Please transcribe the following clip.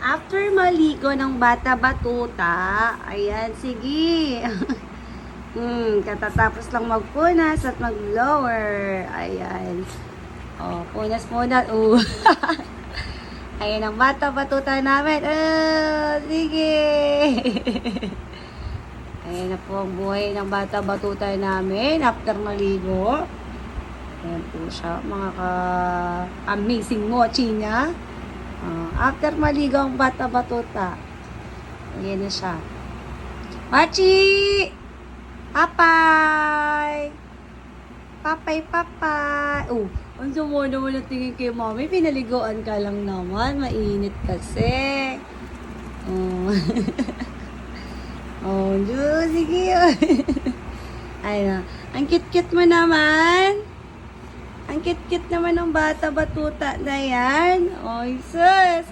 After maligo ng bata batuta, ayan, sige. Katatapos lang magpunas at mag-blower. Ayan. Oh, punas-punas. Ayan ang bata batuta namin. Sige. Ayan na po ang buhay ng bata batuta namin after maligo. Ayan po siya, mga ka-amazing mochi niya. After maligo ang bata batuta. Ayan na siya. Mochi! Papay! Papay! Ang sumo naman ang tingin kay mami. Pinaliguan ka lang naman. Mainit kasi. Diyos, sige. Ayun. Ang cute-cute mo naman. Ang cute-cute naman ng bata batuta na yan. Sus.